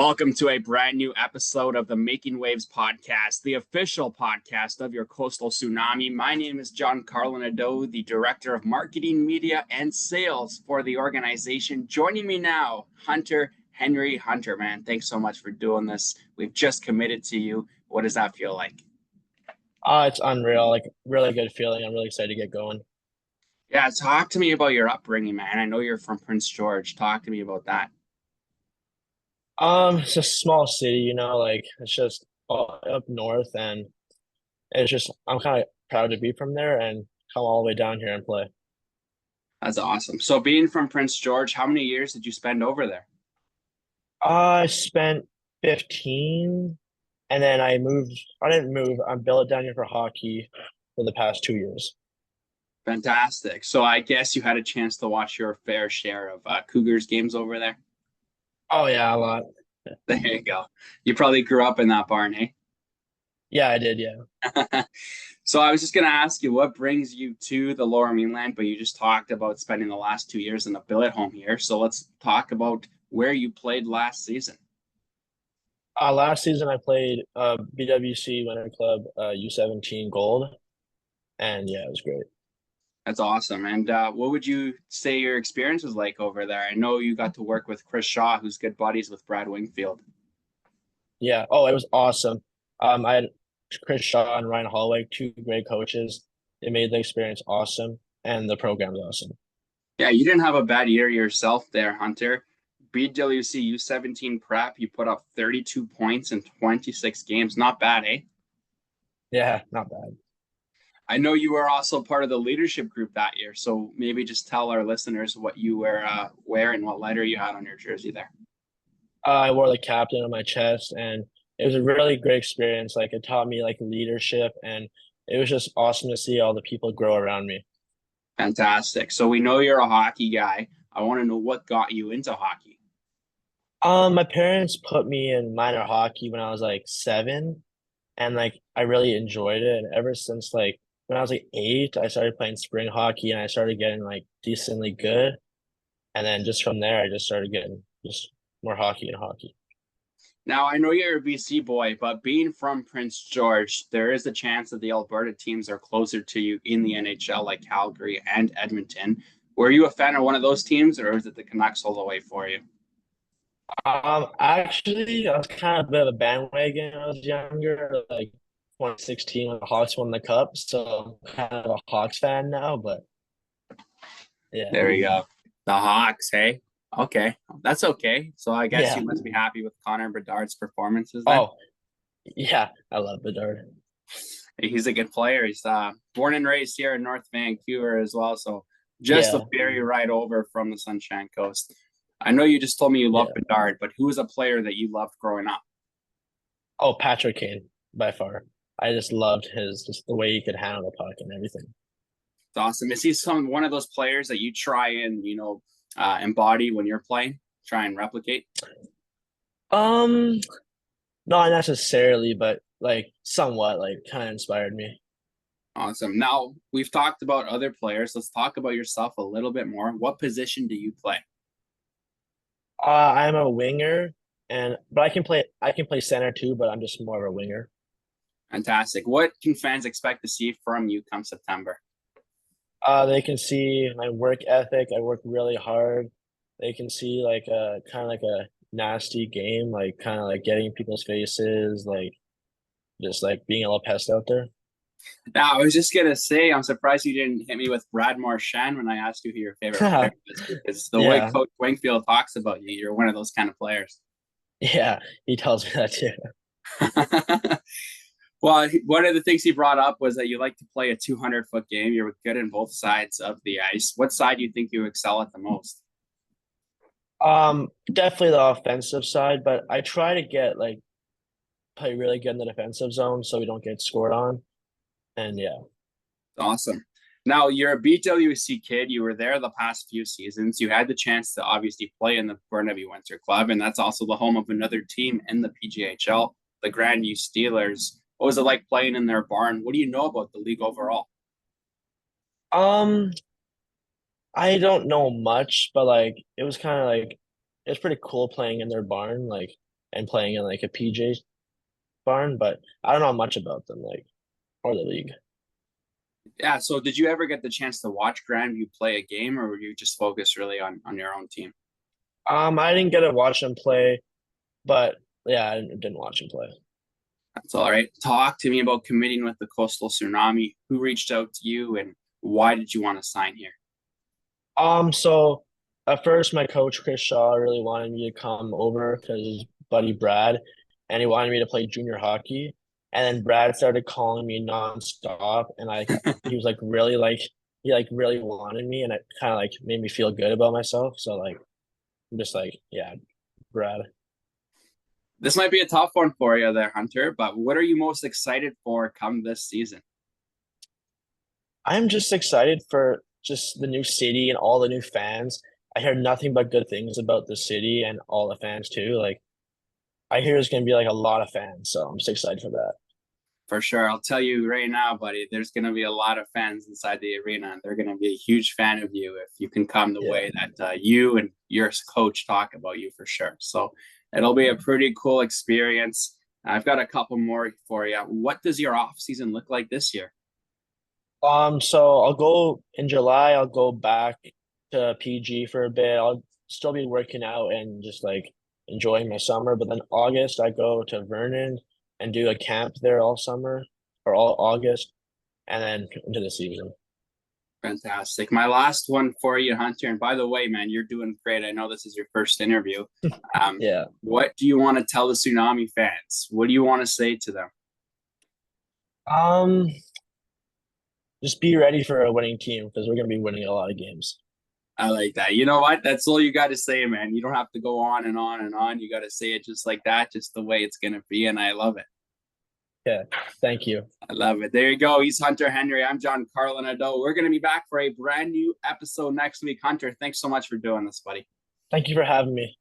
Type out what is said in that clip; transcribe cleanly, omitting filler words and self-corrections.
Welcome to a brand new episode of the Making Waves podcast, the official podcast of your Coastal Tsunami. My name is Giancarlo Nadeau, the Director of Marketing, Media, and Sales for the organization. Joining me now, Hunter Henry. Hunter, man, thanks so much for doing this. We've just committed to you. What does that feel like? It's unreal. Like really good feeling. I'm really excited to get going. Yeah, talk to me about your upbringing, man. I know you're from Prince George. Talk to me about that. It's a small city, like it's just all up north, and it's just I'm kind of proud to be from there and come all the way down here and play. That's awesome. So being from Prince George, how many years did you spend over there? I spent 15, and then I moved. I didn't move. I built it down here for hockey for the past 2 years. Fantastic. So I guess you had a chance to watch your fair share of Cougars games over there. Oh yeah, a lot. There you go. You probably grew up in that barn, hey? Yeah, I did. Yeah. So I was just going to ask you, what brings you to the Lower Mainland? But you just talked about spending the last 2 years in the billet home here. So let's talk about where you played last season. Last season I played BWC Winter Club U17 Gold, and yeah, it was great. That's awesome. And what would you say your experience was like over there? I know you got to work with Chris Shaw, who's good buddies with Brad Wingfield. Yeah. Oh, it was awesome. I had Chris Shaw and Ryan Holloway, two great coaches. It made the experience awesome, and the program's awesome. Yeah, you didn't have a bad year yourself there, Hunter. BWC U17 prep, you put up 32 points in 26 games. Not bad, eh? Yeah, not bad. I know you were also part of the leadership group that year, so maybe just tell our listeners what you were wearing, what letter you had on your jersey there. I wore the captain on my chest, and it was a really great experience. Like it taught me like leadership, and it was just awesome to see all the people grow around me. Fantastic. So we know you're a hockey guy. I want to know what got you into hockey. My parents put me in minor hockey when I was like 7, and like I really enjoyed it. And ever since like when I was like 8, I started playing spring hockey, and I started getting like decently good. And then just from there, I just started getting just more hockey and hockey. Now, I know you're a BC boy, but being from Prince George, there is a chance that the Alberta teams are closer to you in the NHL, like Calgary and Edmonton. Were you a fan of one of those teams, or was it the Canucks all the way for you? Actually, I was kind of a bit of a bandwagon when I was younger, like 2016 when the Hawks won the cup. So I'm kind of a Hawks fan now, but yeah. There we go. The Hawks, hey? Okay, that's okay. So I guess Yeah. you must be happy with Connor Bedard's performances then. Oh, yeah. I love Bedard. He's a good player. He's born and raised here in North Vancouver as well. So just a Yeah. ferry ride over from the Sunshine Coast. I know you just told me you love Yeah. Bedard, but who was a player that you loved growing up? Oh, Patrick Kane by far. I just loved his just the way he could handle the puck and everything. It's awesome. Is he one of those players that you try and embody when you're playing, try and replicate? Um, Not necessarily, but like somewhat, like kind of inspired me. Awesome. Now we've talked about other players. Let's talk about yourself a little bit more. What position do you play? I'm a winger, and but I can play center too, but I'm just more of a winger. Fantastic. What can fans expect to see from you come September? They can see my work ethic. I work really hard. They can see like a kind of like a nasty game, like kind of like getting in people's faces, like just like being a little pest out there. Now, I was just gonna say, I'm surprised you didn't hit me with Brad Marchand when I asked you who your favorite player is, because the way Yeah, Coach Wingfield talks about you, you're one of those kind of players. yeah, he tells me that too. Well, one of the things he brought up was that you like to play a 200-foot game. You're good in both sides of the ice. What side do you think you excel at the most? Definitely the offensive side, but I try to get like play really good in the defensive zone so we don't get scored on. And yeah. Awesome. Now, you're a BWC kid. You were there the past few seasons. You had the chance to obviously play in the Burnaby Winter Club, and that's also the home of another team in the PGHL, the Grandview Steelers. What was it like playing in their barn? What do you know about the league overall? Um, I don't know much, but like it was kind of like it was pretty cool playing in their barn. Like and playing in like a PJ barn, but I don't know much about them, like, or the league. Yeah. So did you ever get the chance to watch Grandview play a game, or were you just focused really on your own team? I didn't get to watch them play, but yeah, I didn't watch them play. That's all right. Talk to me about committing with the Coastal Tsunami. Who reached out to you, and why did you want to sign here? So at first, my coach Chris Shaw really wanted me to come over because his buddy Brad, and he wanted me to play junior hockey. And then Brad started calling me nonstop, and he was like really like he like really wanted me, and it kind of like made me feel good about myself. So like I'm just like, yeah, Brad. This might be a tough one for you there, Hunter, but what are you most excited for come this season? I'm just excited for just the new city and all the new fans. I hear nothing but good things about the city and all the fans too. Like I hear there's gonna be like a lot of fans, so I'm just excited for that. For sure. I'll tell you right now, buddy, there's going to be a lot of fans inside the arena, and they're going to be a huge fan of you if you can come the Yeah. way that you and your coach talk about you for sure. So it'll be a pretty cool experience. I've got a couple more for you. What does your off season look like this year? So I'll go in July, I'll go back to PG for a bit. I'll still be working out and just like enjoying my summer. But then August, I go to Vernon and do a camp there all summer or all August and then into the season. Fantastic. My last one for you, Hunter. And by the way, man, you're doing great. I know this is your first interview. Yeah. What do you want to tell the Tsunami fans? What do you want to say to them? Um, just be ready for a winning team because we're gonna be winning a lot of games. I like that. You know what? That's all you got to say, man. You don't have to go on and on and on. You got to say it just like that, just the way it's going to be. And I love it. Yeah. Thank you. I love it. There you go. He's Hunter Henry. I'm Giancarlo Nadeau. We're going to be back for a brand new episode next week. Hunter, thanks so much for doing this, buddy. Thank you for having me.